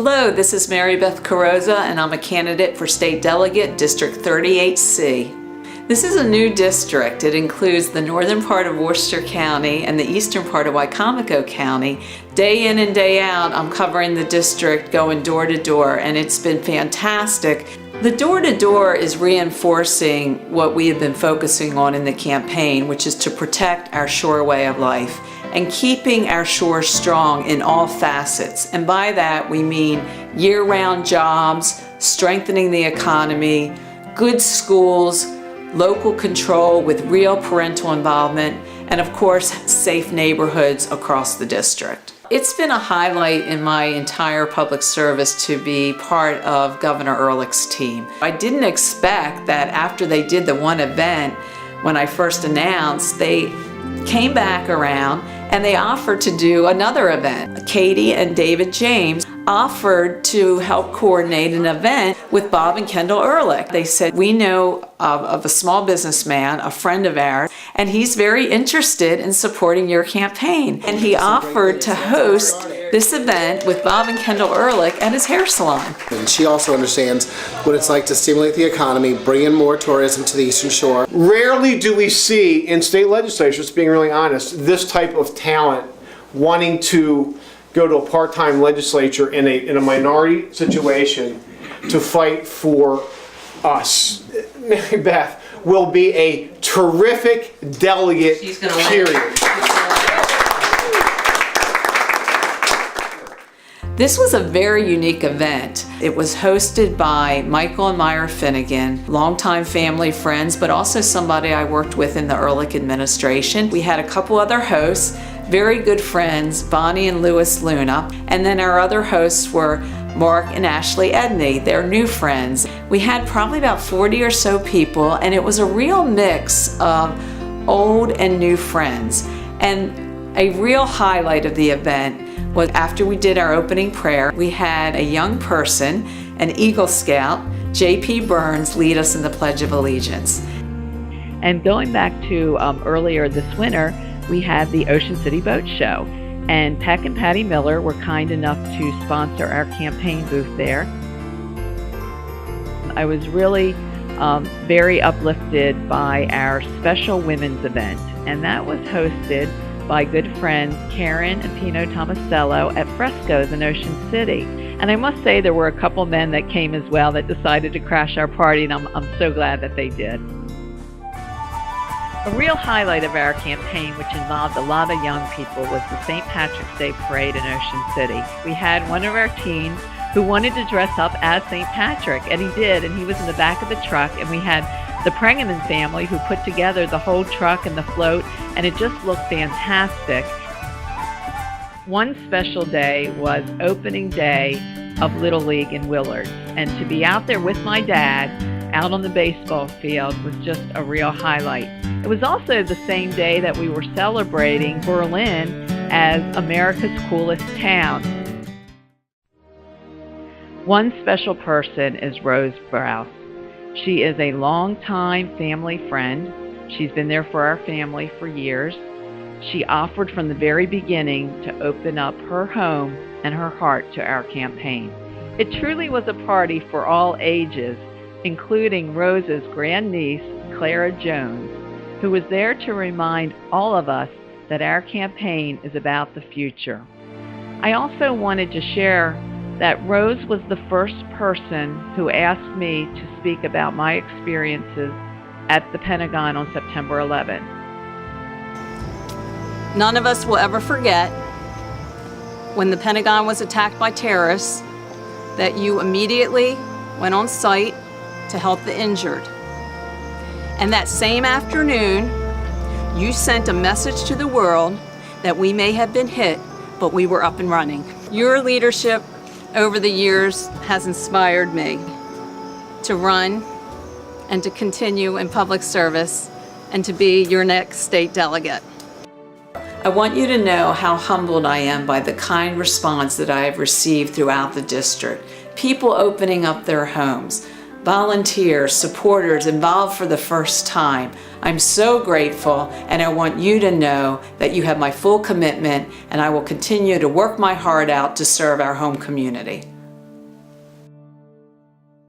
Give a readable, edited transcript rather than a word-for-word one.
Hello, this is Mary Beth Carozza, and I'm a candidate for State Delegate, District 38C. This is a new district. It includes the northern part of Worcester County and the eastern part of Wycomico County. Day in and day out, I'm covering the district, going door to door, and it's been fantastic. The door-to-door is reinforcing what we have been focusing on in the campaign, which is to protect our shore way of life and keeping our shore strong in all facets. And by that, we mean year-round jobs, strengthening the economy, good schools, local control with real parental involvement, and of course, safe neighborhoods across the district. It's been a highlight in my entire public service to be part of Governor Ehrlich's team. I didn't expect that after they did the one event, when I first announced, they came back around and they offered to do another event. Katie and David James offered to help coordinate an event with Bob and Kendall Ehrlich. They said, we know of a small businessman, a friend of ours, and he's very interested in supporting your campaign. And he offered to host this event with Bob and Kendall Ehrlich at his hair salon. And she also understands what it's like to stimulate the economy, bring in more tourism to the Eastern Shore. Rarely do we see in state legislatures, being really honest, this type of talent wanting to go to a part-time legislature in a minority situation to fight for us. Mary Beth will be a terrific delegate, period. This was a very unique event. It was hosted by Michael and Myra Finnegan, longtime family friends, but also somebody I worked with in the Ehrlich administration. We had a couple other hosts, very good friends, Bonnie and Louis Luna, and then our other hosts were Mark and Ashley Edney, their new friends. We had probably about 40 or so people, and it was a real mix of old and new friends. And a real highlight of the event was after we did our opening prayer, we had a young person, an Eagle Scout, J.P. Burns, lead us in the Pledge of Allegiance. And going back to earlier this winter, we had the Ocean City Boat Show. And Peck and Patty Miller were kind enough to sponsor our campaign booth there. I was really very uplifted by our special women's event, and that was hosted by good friends Karen and Pino Tomasello at Fresco's in Ocean City. And I must say there were a couple men that came as well that decided to crash our party, and I'm so glad that they did. A real highlight of our campaign, which involved a lot of young people, was the St. Patrick's Day Parade in Ocean City. We had one of our teens who wanted to dress up as St. Patrick, and he did, and he was in the back of the truck, and we had the Prengeman family who put together the whole truck and the float, and it just looked fantastic. One special day was opening day of Little League in Willard, and to be out there with my dad out on the baseball field was just a real highlight. It was also the same day that we were celebrating Berlin as America's coolest town. One special person is Rose Brous. She is a longtime family friend. She's been there for our family for years. She offered from the very beginning to open up her home and her heart to our campaign. It truly was a party for all ages, including Rose's grandniece, Clara Jones, who was there to remind all of us that our campaign is about the future. I also wanted to share that Rose was the first person who asked me to speak about my experiences at the Pentagon on September 11th. None of us will ever forget when the Pentagon was attacked by terrorists that you immediately went on site to help the injured. And that same afternoon, you sent a message to the world that we may have been hit, but we were up and running. Your leadership over the years has inspired me to run and to continue in public service and to be your next state delegate. I want you to know how humbled I am by the kind response that I have received throughout the district. People opening up their homes, volunteers, supporters involved for the first time. I'm so grateful, and I want you to know that you have my full commitment, and I will continue to work my heart out to serve our home community.